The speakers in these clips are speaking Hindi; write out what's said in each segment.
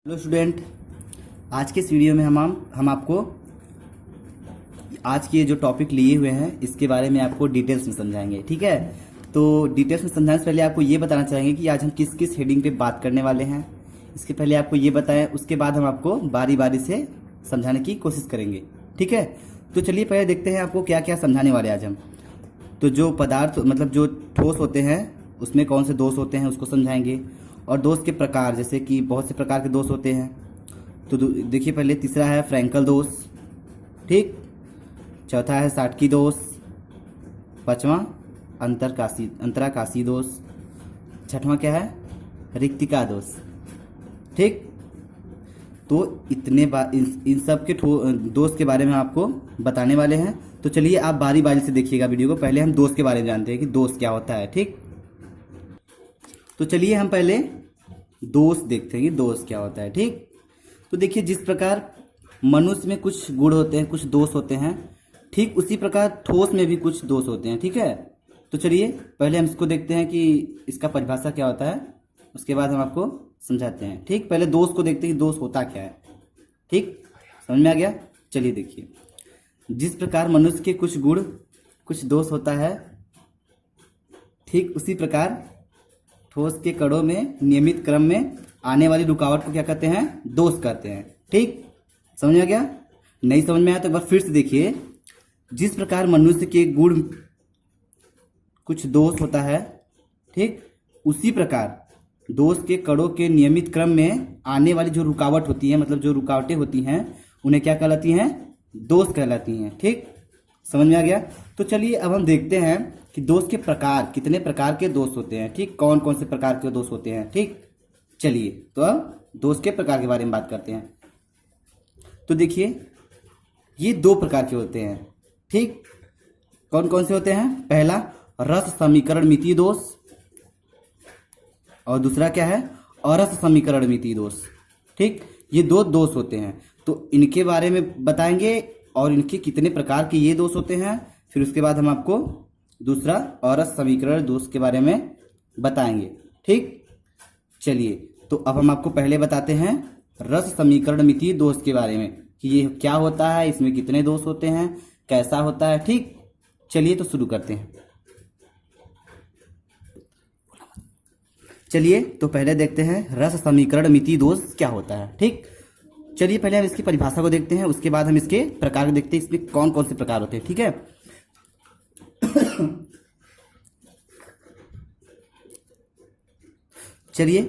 हेलो स्टूडेंट, आज के इस वीडियो में हम आपको आज के जो टॉपिक लिए हुए हैं इसके बारे में आपको डिटेल्स में समझाएंगे। ठीक है, तो डिटेल्स में समझाने से पहले आपको ये बताना चाहेंगे कि आज हम किस किस हेडिंग पे बात करने वाले हैं। इसके पहले आपको ये बताएं, उसके बाद हम आपको बारी बारी से समझाने की कोशिश करेंगे। ठीक है, तो चलिए पहले देखते हैं आपको क्या क्या समझाने वाले आज हम। तो जो पदार्थ मतलब जो ठोस होते हैं उसमें कौन से दोष होते हैं उसको समझाएंगे, और दोष के प्रकार, जैसे कि बहुत से प्रकार के दोष होते हैं। तो देखिए, पहले तीसरा है फ्रैंकल दोष, ठीक। चौथा है साटकी दोष। पांचवा अंतराकाशी दोष। छठवां क्या है, रिक्तिका दोष। ठीक, तो इतने इन सब के दोष के बारे में आपको बताने वाले हैं। तो चलिए आप बारी बारी से देखिएगा वीडियो को। पहले हम दोष के बारे में जानते हैं कि दोष क्या होता है। ठीक, तो चलिए हम पहले दोष देखते हैं कि दोष क्या होता है। ठीक, तो देखिए, जिस प्रकार मनुष्य में कुछ गुण होते हैं, कुछ दोष होते हैं, ठीक उसी प्रकार ठोस में भी कुछ दोष होते हैं। ठीक है, तो चलिए पहले हम इसको देखते हैं कि इसका परिभाषा क्या होता है, उसके बाद हम आपको समझाते हैं। ठीक, पहले दोष को देखते हैं कि दोष होता क्या है। ठीक, समझ में आ गया। चलिए देखिए, जिस प्रकार मनुष्य के कुछ गुण कुछ दोष होता है, ठीक उसी प्रकार ठोस के कणों में नियमित क्रम में आने वाली रुकावट को क्या कहते हैं, दोष कहते हैं। ठीक, समझ में आ गया। नहीं समझ में आया तो एक बार फिर से देखिए। जिस प्रकार मनुष्य के गुण कुछ दोष होता है, ठीक उसी प्रकार दोष के कणों के नियमित क्रम में आने वाली जो रुकावट होती है, मतलब जो रुकावटें होती हैं, उन्हें क्या कहलाती हैं, दोष कहलाती हैं। ठीक, समझ में आ गया। तो चलिए अब हम देखते हैं कि दोष के प्रकार, कितने प्रकार के दोष होते हैं। ठीक, कौन कौन से प्रकार के दोष होते हैं। ठीक, चलिए तो अब दोष के प्रकार के बारे में बात करते हैं। तो देखिए, ये दो प्रकार के होते हैं। ठीक, कौन कौन से होते हैं। पहला रस समीकरण मितीय दोष, और दूसरा क्या है, अरस समीकरण मितीय दोष। ठीक, ये दो दोष होते हैं, तो इनके बारे में बताएंगे और इनके कितने प्रकार के ये दोष होते हैं। फिर उसके बाद हम आपको दूसरा अरस समीकरण दोष के बारे में बताएंगे। ठीक, चलिए तो अब हम आपको पहले बताते हैं रस समीकरण मितीय दोष के बारे में कि ये क्या होता है, इसमें कितने दोष होते हैं, कैसा होता है। ठीक, चलिए तो शुरू करते हैं। चलिए तो पहले देखते हैं रस समीकरण मितीय दोष क्या होता है। ठीक, चलिए पहले हम इसकी परिभाषा को देखते हैं, उसके बाद हम इसके प्रकार को देखते हैं, इसमें कौन कौन से प्रकार होते हैं। ठीक है, चलिए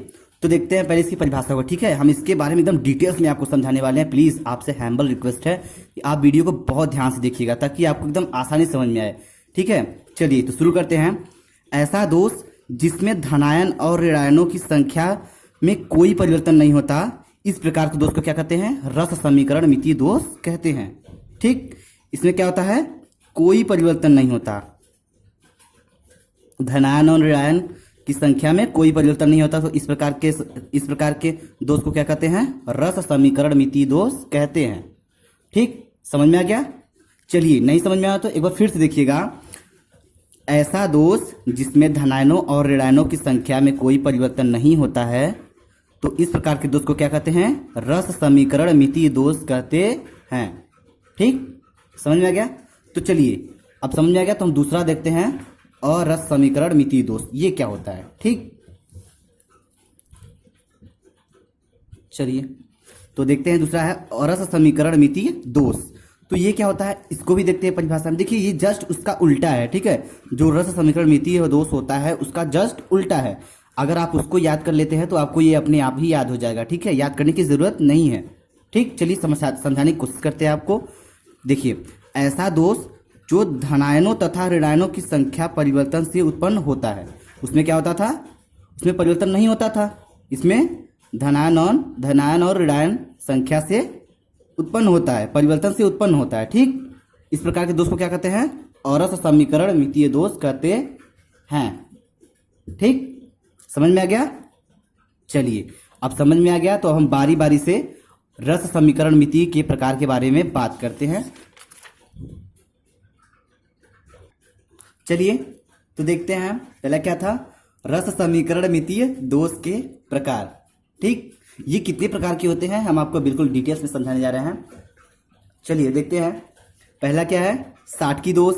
तो देखते हैं पहले इसकी परिभाषा को। ठीक है, हम इसके बारे में एकदम डिटेल्स में आपको समझाने वाले हैं। प्लीज आपसे हैम्बल रिक्वेस्ट है कि आप वीडियो को बहुत ध्यान से देखिएगा ताकि आपको एकदम आसानी से समझ में आए। ठीक है, चलिए तो शुरू करते हैं। ऐसा दोष जिसमें धनायन और ऋणायनों की संख्या में कोई परिवर्तन नहीं होता, इस प्रकार के दोष को क्या कहते हैं, रस समीकरण मितीय दोष कहते हैं। ठीक, इसमें क्या होता है, कोई परिवर्तन नहीं होता, धनायन और ऋणायन की संख्या में कोई परिवर्तन नहीं होता, तो इस प्रकार के दोष को क्या कहते हैं, रस समीकरण मितीय दोष कहते हैं। ठीक, समझ में आ गया। चलिए नहीं समझ में आया तो एक बार फिर से देखिएगा। ऐसा दोष जिसमें धनायनों और ऋणायनों की संख्या में कोई परिवर्तन नहीं होता है, तो इस प्रकार के दोष को क्या कहते हैं, रस समीकरण मितीय दोष कहते हैं। ठीक, समझ में आ गया। तो चलिए अब समझ में आ गया तो हम दूसरा देखते हैं, अरस समीकरण मितीय दोष ये क्या होता है। ठीक, चलिए तो देखते हैं दूसरा है अरस समीकरण मितीय दोष। तो ये क्या होता है, इसको भी देखते हैं परिभाषा में। देखिए, ये जस्ट उसका उल्टा है। ठीक है, जो रस समीकरण मितीय दोष होता है उसका जस्ट उल्टा है। अगर आप उसको याद कर लेते हैं तो आपको ये अपने आप ही याद हो जाएगा। ठीक है, याद करने की जरूरत नहीं है। ठीक, चलिए समझाने की कोशिश करते हैं आपको। देखिए, ऐसा दोष जो धनायनों तथा ऋणायनों की संख्या परिवर्तन से उत्पन्न होता है, उसमें क्या होता था, उसमें परिवर्तन नहीं होता था, इसमें धनायन और ऋणायन संख्या से उत्पन्न होता है, परिवर्तन से उत्पन्न होता है। ठीक, इस प्रकार के दोष को क्या कहते हैं, अरस समीकरण मितीय दोष कहते हैं। ठीक, समझ में आ गया। चलिए अब समझ में आ गया तो हम बारी बारी से रस समीकरण मितीय के प्रकार के बारे में बात करते हैं। चलिए तो देखते हैं पहला क्या था, रस समीकरण मितीय दोष के प्रकार। ठीक, ये कितने प्रकार के होते हैं हम आपको बिल्कुल डिटेल्स में समझाने जा रहे हैं। चलिए देखते हैं। पहला क्या है, 60 की दोष।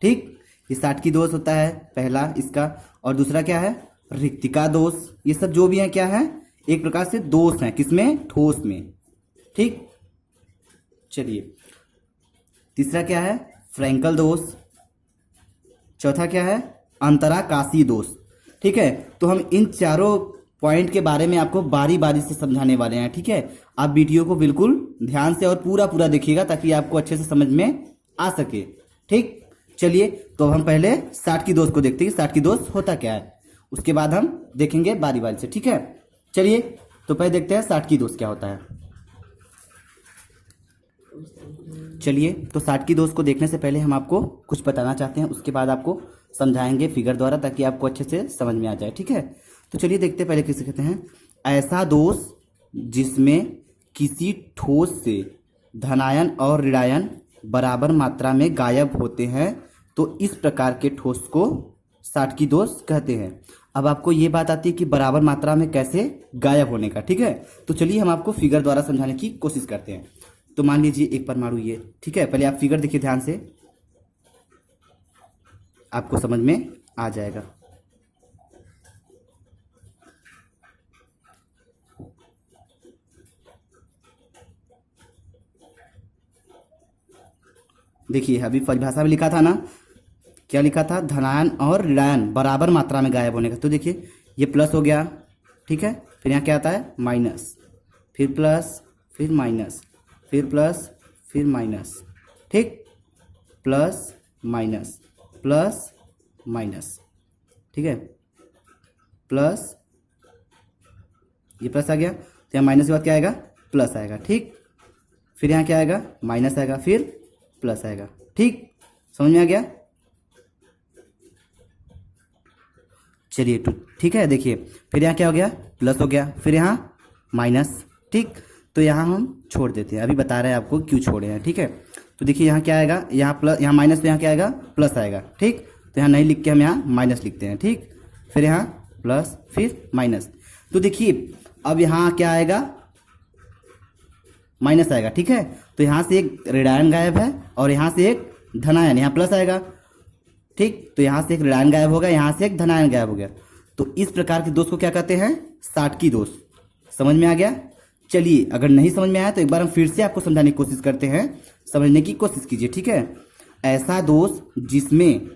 ठीक, ये 60 की दोष होता है पहला इसका। और दूसरा क्या है, रिक्तिका दोष। ये सब जो भी है क्या है, एक प्रकार से दोष है, किसमें, ठोस में। ठीक, चलिए तीसरा क्या है, फ्रैंकल दोष। चौथा क्या है, अंतराकाशी दोष। ठीक है, तो हम इन चारों पॉइंट के बारे में आपको बारी बारी से समझाने वाले हैं। ठीक है, आप वीडियो को बिल्कुल ध्यान से और पूरा पूरा देखिएगा ताकि आपको अच्छे से समझ में आ सके। ठीक, चलिए तो हम पहले 60 की दोष को देखते हैं, 60 की दोष होता क्या है, उसके बाद हम देखेंगे बारी बारी से। ठीक है, चलिए तो पहले देखते हैं 60 की दोष क्या होता है। चलिए तो 60 की दोष को देखने से पहले हम आपको कुछ बताना चाहते हैं, उसके बाद आपको समझाएंगे फिगर द्वारा ताकि आपको अच्छे से समझ में आ जाए। ठीक है, तो चलिए देखते हैं पहले किसे कहते हैं। ऐसा दोष जिसमें किसी ठोस से धनायन और ऋणायन बराबर मात्रा में गायब होते हैं, तो इस प्रकार के ठोस को 60 की दोष कहते हैं। अब आपको ये बात आती है कि बराबर मात्रा में कैसे गायब होने का। ठीक है, तो चलिए हम आपको फिगर द्वारा समझाने की कोशिश करते हैं। तो मान लीजिए एक परमाणु ये, ठीक है, पहले आप फिगर देखिए ध्यान से, आपको समझ में आ जाएगा। देखिए अभी परिभाषा में लिखा था ना, क्या लिखा था, धनायन और ऋणायन बराबर मात्रा में गायब होने का। तो देखिए ये प्लस हो गया, ठीक है, फिर यहाँ क्या आता है, माइनस, फिर प्लस, फिर माइनस, फिर प्लस, फिर माइनस। ठीक, प्लस माइनस, प्लस माइनस। ठीक है, प्लस, ये प्लस आ गया तो यहाँ माइनस के बाद क्या आएगा, प्लस आएगा। ठीक, फिर यहाँ क्या आएगा, माइनस आएगा, फिर प्लस आएगा। ठीक, समझ में आ गया। चलिए ठीक है, देखिए फिर यहाँ क्या हो गया, प्लस हो गया, फिर यहाँ माइनस। ठीक, तो यहाँ हम छोड़ देते हैं, अभी बता रहे हैं आपको क्यों छोड़े हैं। ठीक है, तो देखिए यहाँ क्या आएगा, यहाँ प्लस, यहाँ माइनस, तो यहाँ क्या आएगा, प्लस आएगा। ठीक, तो यहाँ नहीं लिख के हम यहाँ माइनस लिखते हैं। ठीक, फिर यहाँ प्लस, फिर माइनस। तो देखिए अब यहाँ क्या आएगा, माइनस आएगा। ठीक है, तो यहाँ से एक ऋणायन गायब है और यहाँ से एक धनायन, यहाँ प्लस आएगा। ठीक, तो यहाँ से एक ऋणायन गायब होगा, यहाँ से एक धनायन गायब हो गया। तो इस प्रकार के दोष को क्या कहते हैं, 60 की दोष। समझ में आ गया। चलिए अगर नहीं समझ में आया तो एक बार हम फिर से आपको समझाने की कोशिश करते हैं, समझने की कोशिश कीजिए। ठीक है, ऐसा दोष जिसमें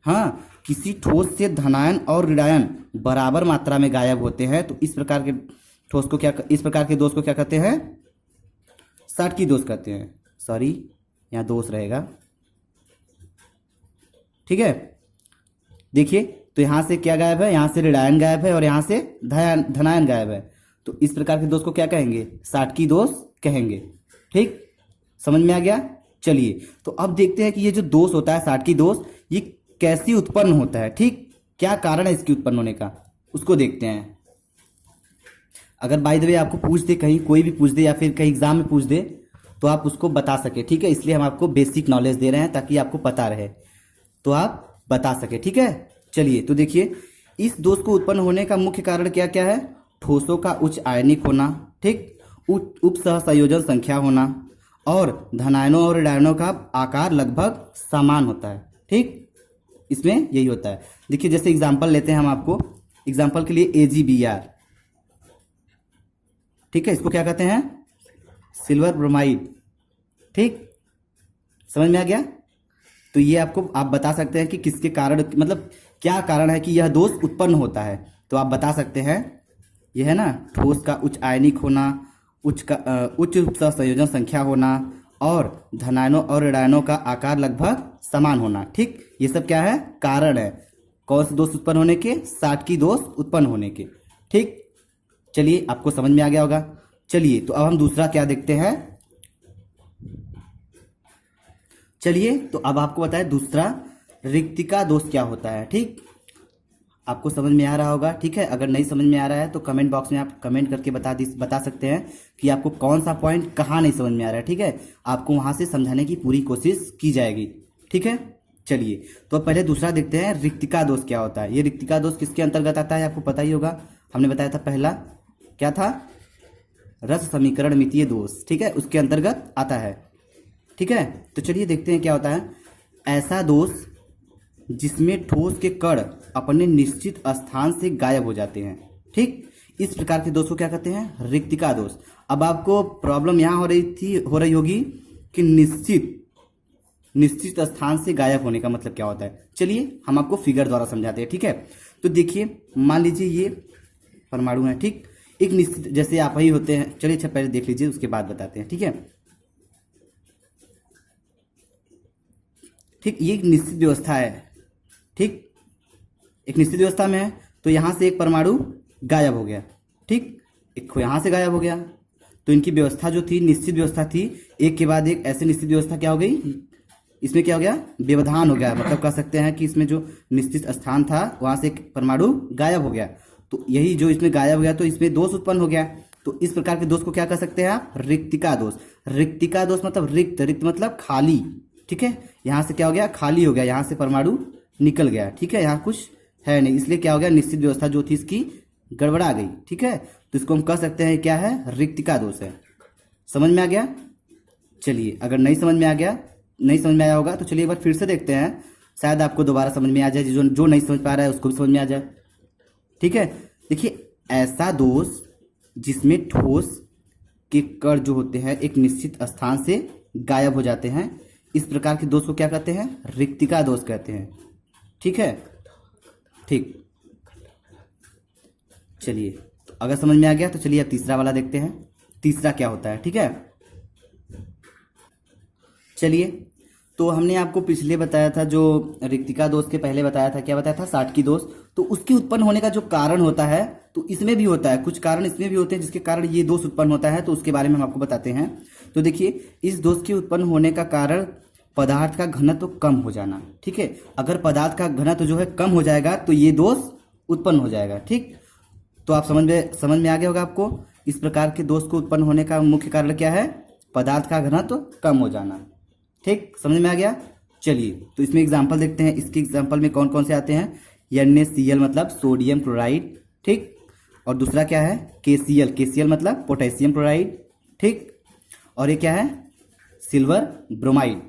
हाँ किसी ठोस से धनायन और ऋणायन बराबर मात्रा में गायब होते हैं, तो इस प्रकार के ठोस को क्या, इस प्रकार के दोष को क्या कहते हैं, 60 की दोष कहते हैं। सॉरी, यहाँ दोष रहेगा। ठीक है, देखिए तो यहाँ से क्या गायब है, यहाँ से ऋणायन गायब है और यहाँ से धनायन गायब है, तो इस प्रकार के दोष को क्या कहेंगे, 60 की दोष कहेंगे। ठीक, समझ में आ गया। चलिए तो अब देखते हैं कि ये जो दोष होता है 60 की दोष, ये कैसे उत्पन्न होता है। ठीक, क्या कारण है इसकी उत्पन्न होने का, उसको देखते हैं। अगर बाय द वे आपको पूछ दे, कहीं कोई भी पूछ दे या फिर कहीं एग्जाम में पूछ दे, तो आप उसको बता सके। ठीक है, इसलिए हम आपको बेसिक नॉलेज दे रहे हैं ताकि आपको पता रहे, तो आप बता सके। ठीक है, चलिए तो देखिए इस दोष को उत्पन्न होने का मुख्य कारण क्या क्या है, ठोसों का उच्च आयनिक होना, ठीक, उप सहसंयोजन संख्या होना और धनायनों और ऋणायनों का आकार लगभग समान होता है। ठीक, इसमें यही होता है। देखिए जैसे एग्जांपल लेते हैं हम, आपको एग्जांपल के लिए AgBr, ठीक है, इसको क्या कहते हैं, सिल्वर ब्रोमाइड। ठीक, समझ में आ गया। तो ये आपको आप बता सकते हैं कि किसके कारण, मतलब क्या कारण है कि यह दोष उत्पन्न होता है, तो आप बता सकते हैं यह है ना, ठोस का उच्च आयनिक होना, उच्च सहसंयोजन संख्या होना और धनायनों और ऋणायनों का आकार लगभग समान होना। ठीक, ये सब क्या है, कारण है कौन से दोष उत्पन्न होने के, 60 की दोष उत्पन्न होने के। ठीक, चलिए आपको समझ में आ गया होगा। चलिए तो अब हम दूसरा क्या देखते हैं। चलिए तो अब आपको बताए दूसरा रिक्तिका दोष क्या होता है। ठीक, आपको समझ में आ रहा होगा। ठीक है, अगर नहीं समझ में आ रहा है तो कमेंट बॉक्स में आप कमेंट करके बता सकते हैं कि आपको कौन सा पॉइंट कहाँ नहीं समझ में आ रहा है। ठीक है, आपको वहां से समझाने की पूरी कोशिश की जाएगी। ठीक है, चलिए तो पहले दूसरा देखते हैं, रिक्तिका दोष क्या होता है। ये रिक्तिका दोष किसके अंतर्गत आता है, आपको पता ही होगा, हमने बताया था पहला क्या था, रस समीकरण मितीय दोष, ठीक है, उसके अंतर्गत आता है। ठीक है, तो चलिए देखते हैं क्या होता है। ऐसा दोष जिसमें ठोस के कण अपने निश्चित स्थान से गायब हो जाते हैं, ठीक, इस प्रकार के दोष को क्या कहते हैं, रिक्तिका दोष। अब आपको प्रॉब्लम यहाँ हो रही होगी कि निश्चित स्थान से गायब होने का मतलब क्या होता है। चलिए हम आपको फिगर द्वारा समझाते हैं। ठीक है, तो देखिए मान लीजिए ये परमाणु है, ठीक, एक निश्चित, जैसे आप ही होते हैं, चलिए अच्छा पहले देख लीजिए उसके बाद बताते हैं। ठीक है, ठीक, ये एक निश्चित व्यवस्था है, ठीक, एक निश्चित व्यवस्था में है, तो यहां से एक परमाणु गायब हो गया, ठीक, एक यहां से गायब हो गया, तो इनकी व्यवस्था जो थी निश्चित व्यवस्था थी, एक के बाद एक ऐसे निश्चित व्यवस्था क्या हो गई, इसमें क्या हो गया, व्यवधान हो गया। मतलब कह सकते हैं कि इसमें जो निश्चित स्थान था वहां से एक परमाणु गायब हो गया, तो यही जो इसमें गायब हो गया तो इसमें दोष उत्पन्न हो गया। तो इस प्रकार के दोष को क्या कह सकते हैं आप, रिक्तिका दोष। रिक्तिका दोष मतलब रिक्त मतलब खाली, ठीक है, यहां से क्या हो गया, खाली हो गया, यहां से परमाणु निकल गया, ठीक है, यहाँ कुछ है नहीं, इसलिए क्या हो गया, निश्चित व्यवस्था जो थी इसकी गड़बड़ा गई। ठीक है, तो इसको हम कह सकते हैं क्या है, रिक्तिका दोष है। समझ में आ गया। चलिए अगर नहीं समझ में आया होगा तो चलिए एक बार फिर से देखते हैं, शायद आपको दोबारा समझ में आ जाए, जो नहीं समझ पा रहा है उसको भी समझ में आ जाए। ठीक है, देखिए ऐसा दोष जिसमें ठोस के कण जो होते हैं एक निश्चित स्थान से गायब हो जाते हैं, इस प्रकार के दोष को क्या कहते हैं, रिक्तिका दोष कहते हैं। ठीक है, ठीक, चलिए तो अगर समझ में आ गया तो चलिए अब तीसरा वाला देखते हैं, तीसरा क्या होता है। ठीक है, चलिए तो हमने आपको पिछले बताया था, जो रिक्तिका दोष के पहले बताया था, क्या बताया था, साटकी दोष। तो उसके उत्पन्न होने का जो कारण होता है, तो इसमें भी होता है, कुछ कारण इसमें भी होते हैं जिसके कारण ये दोष उत्पन्न होता है, तो उसके बारे में हम आपको बताते हैं। तो देखिए इस दोष के उत्पन्न होने का कारण पदार्थ का घनत्व कम हो जाना। ठीक है, अगर पदार्थ का घनत्व जो है कम हो जाएगा तो ये दोष उत्पन्न हो जाएगा। ठीक, तो आप समझ में आ गया होगा आपको, इस प्रकार के दोष को उत्पन्न होने का मुख्य कारण क्या है, पदार्थ का घनत्व कम हो जाना। ठीक, समझ में आ गया। चलिए तो इसमें एग्जांपल देखते हैं, इसके एग्जांपल में कौन कौन से आते हैं, NaCl मतलब सोडियम क्लोराइड, ठीक, और दूसरा क्या है, KCl मतलब पोटेशियम क्लोराइड, ठीक, और ये क्या है, सिल्वर ब्रोमाइड।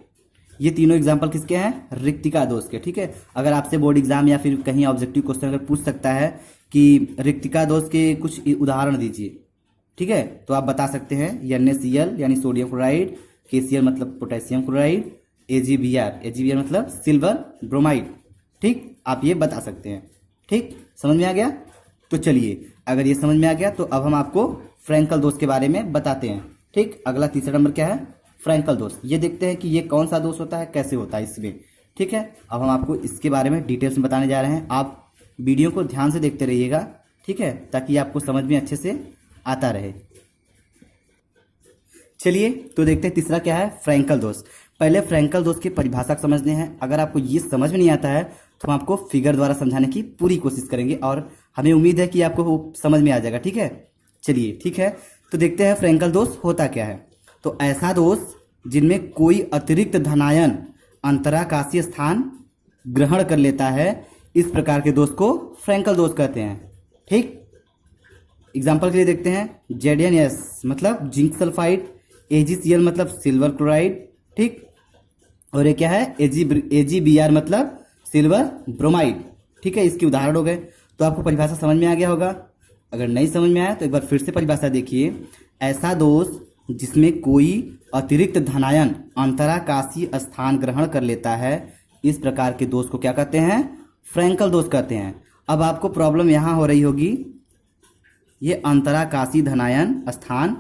ये तीनों एग्जाम्पल किसके हैं, रिक्तिका दोष के। ठीक है, अगर आपसे बोर्ड एग्जाम या फिर कहीं ऑब्जेक्टिव क्वेश्चन अगर पूछ सकता है कि रिक्तिका दोष के कुछ उदाहरण दीजिए, ठीक है, तो आप बता सकते हैं NaCl यानी सोडियम क्लोराइड, KCl मतलब पोटेशियम क्लोराइड, AgBr मतलब सिल्वर ब्रोमाइड। ठीक, आप ये बता सकते हैं। ठीक, समझ में आ गया। तो चलिए अगर ये समझ में आ गया तो अब हम आपको फ्रैंकल दोष के बारे में बताते हैं। ठीक, अगला तीसरा नंबर क्या है, फ्रैंकल दोष। ये देखते हैं कि ये कौन सा दोष होता है, कैसे होता है इसमें। ठीक है, अब हम आपको इसके बारे में डिटेल्स में बताने जा रहे हैं, आप वीडियो को ध्यान से देखते रहिएगा, ठीक है, ताकि आपको समझ में अच्छे से आता रहे। चलिए तो देखते हैं तीसरा क्या है, फ्रैंकल दोष। पहले फ्रैंकल दोष की परिभाषा समझने हैं। अगर आपको ये समझ में नहीं आता है तो हम आपको फिगर द्वारा समझाने की पूरी कोशिश करेंगे और हमें उम्मीद है कि आपको वो समझ में आ जाएगा। ठीक है, चलिए ठीक है, तो देखते हैं फ्रैंकल दोष होता क्या है। तो ऐसा दोष जिनमें कोई अतिरिक्त धनायन अंतराकाशीय स्थान ग्रहण कर लेता है, इस प्रकार के दोष को फ्रैंकल दोष कहते हैं। ठीक, एग्जाम्पल के लिए देखते हैं, ZnS मतलब जिंक सल्फाइड, AgCl मतलब सिल्वर क्लोराइड, ठीक, और ये क्या है, AgBr मतलब सिल्वर ब्रोमाइड। ठीक है, इसके उदाहरण हो गए। तो आपको परिभाषा समझ में आ गया होगा। अगर नहीं समझ में आया तो एक बार फिर से परिभाषा देखिए, ऐसा दोष जिसमें कोई अतिरिक्त धनायन अंतराकाशीय स्थान ग्रहण कर लेता है, इस प्रकार के दोष को क्या कहते हैं, फ्रैंकल दोष कहते हैं। अब आपको प्रॉब्लम यहाँ हो रही होगी, ये अंतराकाशीय धनायन स्थान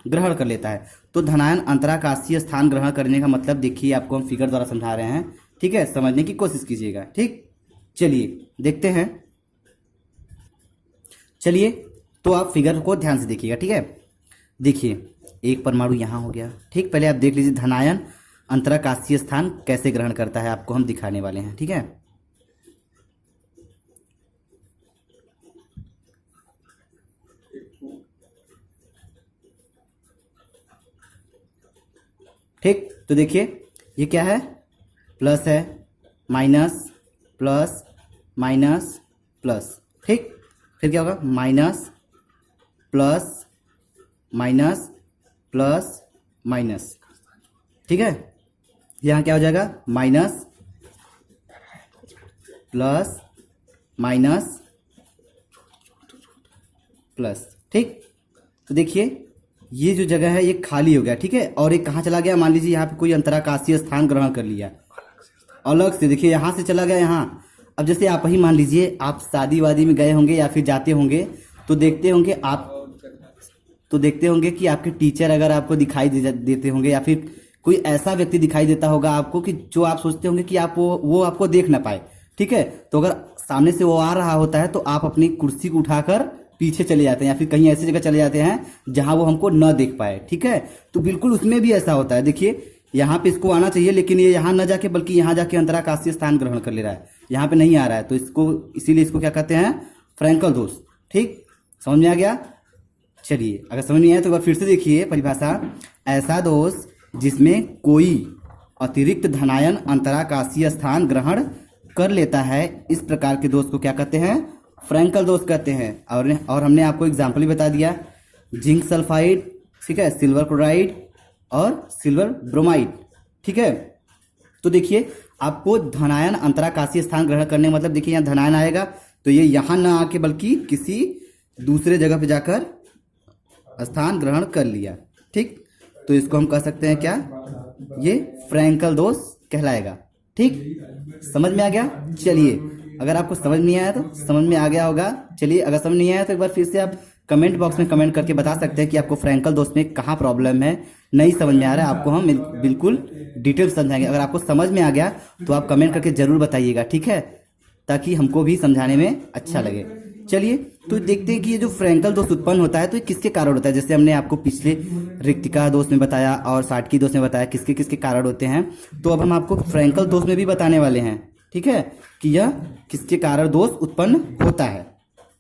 ग्रहण कर लेता है। तो धनायन अंतराकाशीय स्थान ग्रहण करने का मतलब देखिए, आपको हम फिगर द्वारा समझा रहे हैं। ठीक है, समझने की कोशिश कीजिएगा। ठीक, चलिए देखते हैं। चलिए तो आप फिगर को ध्यान से देखिएगा। ठीक है, देखिए एक परमाणु यहाँ हो गया। ठीक, पहले आप देख लीजिए धनायन अंतराकाशीय स्थान कैसे ग्रहण करता है, आपको हम दिखाने वाले हैं। ठीक है, ठीक, तो देखिए ये क्या है, प्लस है, माइनस, प्लस, माइनस, प्लस। ठीक, फिर क्या होगा, minus, plus minus plus minus, ठीक है। यहाँ क्या हो जाएगा, माइनस प्लस माइनस प्लस, ठीक। तो देखिए ये जो जगह है ये खाली हो गया, ठीक है। और एक कहाँ चला गया, मान लीजिए यहाँ पे कोई अंतराकाशीय स्थान ग्रहण कर लिया अलग से, देखिए यहाँ से चला गया यहाँ। अब जैसे आप ही मान लीजिए आप शादी वादी में गए होंगे या फिर जाते होंगे तो देखते होंगे कि आपके टीचर अगर आपको दिखाई देते होंगे या फिर कोई ऐसा व्यक्ति दिखाई देता होगा आपको कि जो आप सोचते होंगे कि आप वो आपको देख ना पाए, ठीक है। तो अगर सामने से वो आ रहा होता है तो आप अपनी कुर्सी को उठाकर पीछे चले जाते हैं या फिर कहीं ऐसी जगह चले जाते हैं जहां वो हमको न देख पाए, ठीक है। तो बिल्कुल उसमें भी ऐसा होता है, देखिए यहाँ पे इसको आना चाहिए लेकिन ये यहाँ न जाके बल्कि यहाँ जाके अंतराकाशीय स्थान ग्रहण कर ले रहा है, यहाँ पे नहीं आ रहा है। तो इसको इसीलिए इसको क्या कहते हैं, फ्रैंकल दोष, ठीक। समझ में आ गया। चलिए अगर समझ में आया तो एक बार फिर से देखिए परिभाषा, ऐसा दोष जिसमें कोई अतिरिक्त धनायन अंतराकाशीय स्थान ग्रहण कर लेता है, इस प्रकार के दोष को क्या कहते हैं, फ्रैंकल दोष कहते हैं। और हमने आपको एग्जाम्पल भी बता दिया, जिंक सल्फाइड, ठीक है, सिल्वर क्लोराइड और सिल्वर ब्रोमाइड, ठीक है। तो देखिए आपको धनायन अंतराकाशीय स्थान ग्रहण करने मतलब देखिए यहाँ धनायन आएगा तो ये यहाँ ना आके बल्कि किसी दूसरे जगह पे जाकर स्थान ग्रहण कर लिया, ठीक। तो इसको हम कह सकते हैं क्या, ये फ्रैंकल दोष कहलाएगा, ठीक। समझ में आ गया। चलिए अगर आपको समझ नहीं आया तो समझ में आ गया होगा। चलिए अगर समझ नहीं आया तो एक बार फिर से आप कमेंट बॉक्स में कमेंट करके बता सकते हैं कि आपको फ्रैंकल दोष में कहाँ प्रॉब्लम है, नहीं समझ में आ रहा है, आपको हम बिल्कुल डिटेल समझाएंगे। अगर आपको समझ में आ गया तो आप कमेंट करके जरूर बताइएगा, ठीक है, ताकि हमको भी समझाने में अच्छा लगे। चलिए तो देखते हैं कि ये जो फ्रैंकल दोष उत्पन्न होता है तो ये किसके कारण होता है। जैसे हमने आपको पिछले रिक्तिका दोष में बताया और साटकी दोष में बताया किसके किसके कारण होते हैं, तो अब हम आपको फ्रैंकल दोष में भी बताने वाले हैं, ठीक है, कि यह किसके कारण दोष उत्पन्न होता है,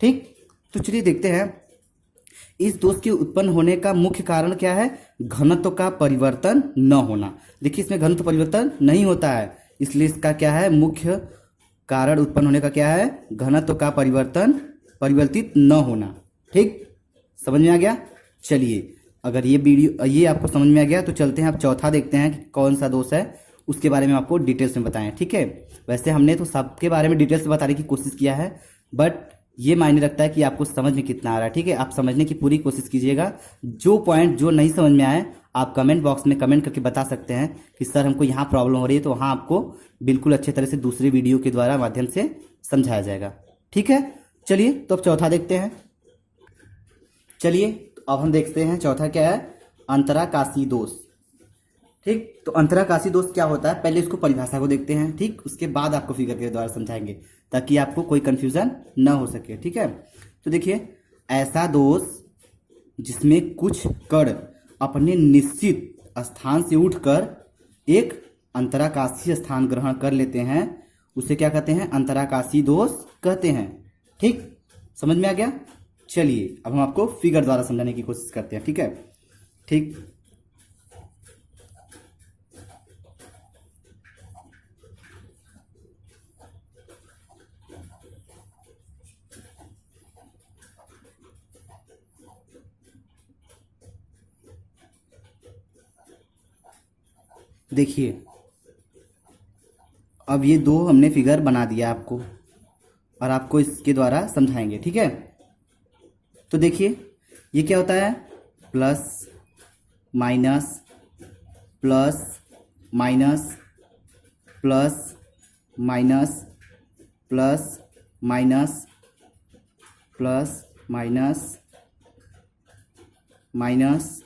ठीक। तो चलिए देखते हैं इस दोष के उत्पन्न होने का मुख्य कारण क्या है, घनत्व का परिवर्तन न होना। देखिए इसमें घनत्व परिवर्तन नहीं होता है, इसलिए इसका क्या है, मुख्य कारण उत्पन्न होने का क्या है, घनत्व का परिवर्तित न होना, ठीक। समझ में आ गया। चलिए अगर ये आपको समझ में आ गया तो चलते हैं अब चौथा देखते हैं कि कौन सा दोष है, उसके बारे में आपको डिटेल्स में बताएं, ठीक है। वैसे हमने तो सबके बारे में डिटेल्स में बताने की कोशिश किया है, बट ये मायने रखता है कि आपको समझ में कितना आ रहा है, ठीक है। आप समझने की पूरी कोशिश कीजिएगा। जो पॉइंट जो नहीं समझ में आए आप कमेंट बॉक्स में कमेंट करके बता सकते हैं कि सर हमको यहाँ प्रॉब्लम हो रही है, तो वहाँ आपको बिल्कुल अच्छे तरह से दूसरे वीडियो के द्वारा माध्यम से समझाया जाएगा, ठीक है। चलिए तो अब चौथा देखते हैं। चलिए तो अब हम देखते हैं चौथा क्या है, अंतराकाशी दोष, ठीक। तो अंतराकाशी दोष क्या होता है, पहले इसको परिभाषा को देखते हैं, ठीक, उसके बाद आपको फिगर के द्वारा समझाएंगे ताकि आपको कोई कंफ्यूजन न हो सके, ठीक है। तो देखिए ऐसा दोष जिसमें कुछ कण अपने निश्चित स्थान से उठकर एक अंतराकाशीय स्थान ग्रहण कर लेते हैं, उसे क्या कहते हैं, अंतराकाशी दोष कहते हैं, ठीक। समझ में आ गया। चलिए अब हम आपको फिगर द्वारा समझाने की कोशिश करते हैं, ठीक है, ठीक। देखिए अब ये दो हमने फिगर बना दिया आपको और आपको इसके द्वारा समझाएंगे, ठीक है। तो देखिए ये क्या होता है, plus minus plus minus plus minus plus minus plus minus minus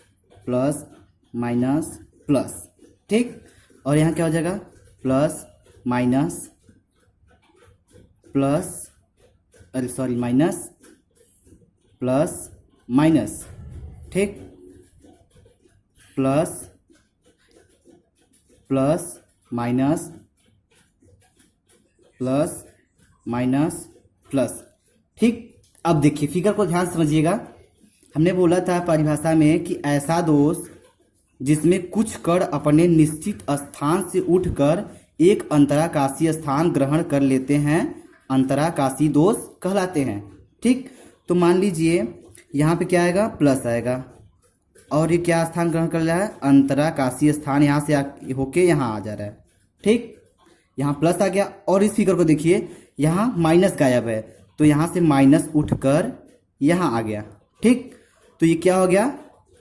plus minus plus, ठीक। और यहाँ क्या हो जाएगा, प्लस माइनस प्लस, अरे सॉरी, माइनस प्लस माइनस, ठीक, plus plus minus plus minus plus, ठीक। अब देखिए फिगर को ध्यान से समझिएगा। हमने बोला था परिभाषा में कि ऐसा दोष जिसमें कुछ कण अपने निश्चित स्थान से उठकर एक अंतराकाशीय स्थान ग्रहण कर लेते हैं, अंतराकाशी दोष कहलाते हैं, ठीक। तो मान लीजिए यहाँ पे क्या आएगा, प्लस आएगा, और ये क्या स्थान ग्रहण कर रहा है, अंतराकाशीय स्थान यहाँ से होके यहाँ आ जा रहा है। ठीक, यहाँ प्लस आ गया, और इस फिगर को देखिए यहाँ माइनस गायब है, तो यहाँ से माइनस उठकर यहाँ आ गया। ठीक, तो ये क्या हो गया,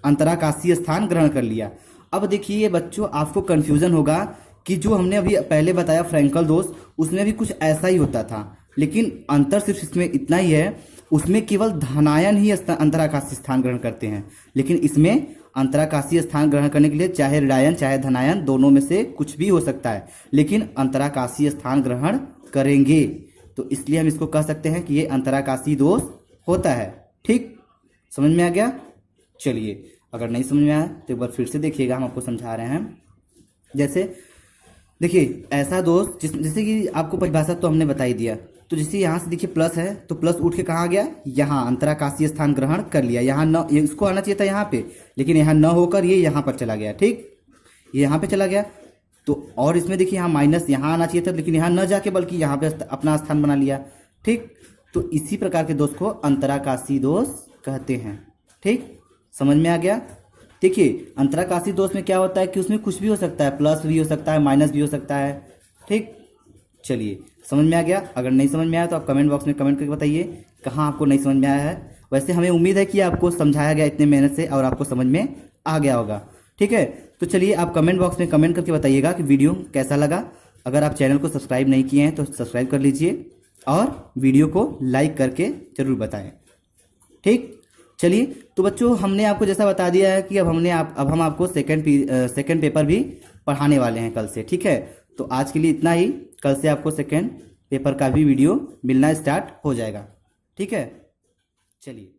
अंतराकाशीय स्थान ग्रहण कर लिया। अब देखिए बच्चों, आपको कंफ्यूजन होगा कि जो हमने अभी पहले बताया फ्रैंकल दोष, उसमें भी कुछ ऐसा ही होता था, लेकिन अंतर सिर्फ इसमें इतना ही है, उसमें केवल धनायन ही अंतराकाशीय स्थान ग्रहण करते हैं, लेकिन इसमें अंतराकाशीय स्थान ग्रहण करने के लिए चाहे ऋणायन चाहे धनायन दोनों में से कुछ भी हो सकता है, लेकिन अंतराकाशीय स्थान ग्रहण करेंगे। तो इसलिए हम इसको कह सकते हैं कि ये अंतराकाशीय दोष होता है। ठीक, समझ में आ गया। चलिए, अगर नहीं समझ में आया तो एक बार फिर से देखिएगा, हम आपको समझा रहे हैं। जैसे देखिए, ऐसा दोष जैसे कि आपको परिभाषा तो हमने बता ही दिया, तो जैसे यहाँ से देखिए प्लस है, तो प्लस उठ के कहाँ आ गया, यहाँ अंतराकाशीय स्थान ग्रहण कर लिया। यहाँ न, इसको आना चाहिए था यहाँ पे, लेकिन यहाँ न होकर ये यहाँ पर चला गया। ठीक, ये यहाँ पे चला गया, तो और इसमें देखिए यहाँ माइनस यहाँ आना चाहिए था, लेकिन यहाँ न जाके बल्कि यहाँ पे अपना स्थान बना लिया। ठीक, तो इसी प्रकार के दोष को अंतराकाशीय दोष कहते हैं। ठीक, समझ में आ गया। देखिए, अंतराकाशीय दोष में क्या होता है कि उसमें कुछ भी हो सकता है, प्लस भी हो सकता है, माइनस भी हो सकता है। ठीक, चलिए, समझ में आ गया। अगर नहीं समझ में आया तो आप कमेंट बॉक्स में कमेंट करके बताइए कहाँ आपको नहीं समझ में आया है। वैसे हमें उम्मीद है कि आपको समझाया गया इतने मेहनत से और आपको समझ में आ गया होगा। ठीक है, तो चलिए आप कमेंट बॉक्स में कमेंट करके बताइएगा कि वीडियो कैसा लगा। अगर आप चैनल को सब्सक्राइब नहीं किए हैं तो सब्सक्राइब कर लीजिए और वीडियो को लाइक करके जरूर बताएं। ठीक, चलिए, तो बच्चों हमने आपको जैसा बता दिया है कि अब हम आपको सेकंड पेपर भी पढ़ाने वाले हैं कल से। ठीक है, तो आज के लिए इतना ही। कल से आपको सेकंड पेपर का भी वीडियो मिलना स्टार्ट हो जाएगा। ठीक है, चलिए।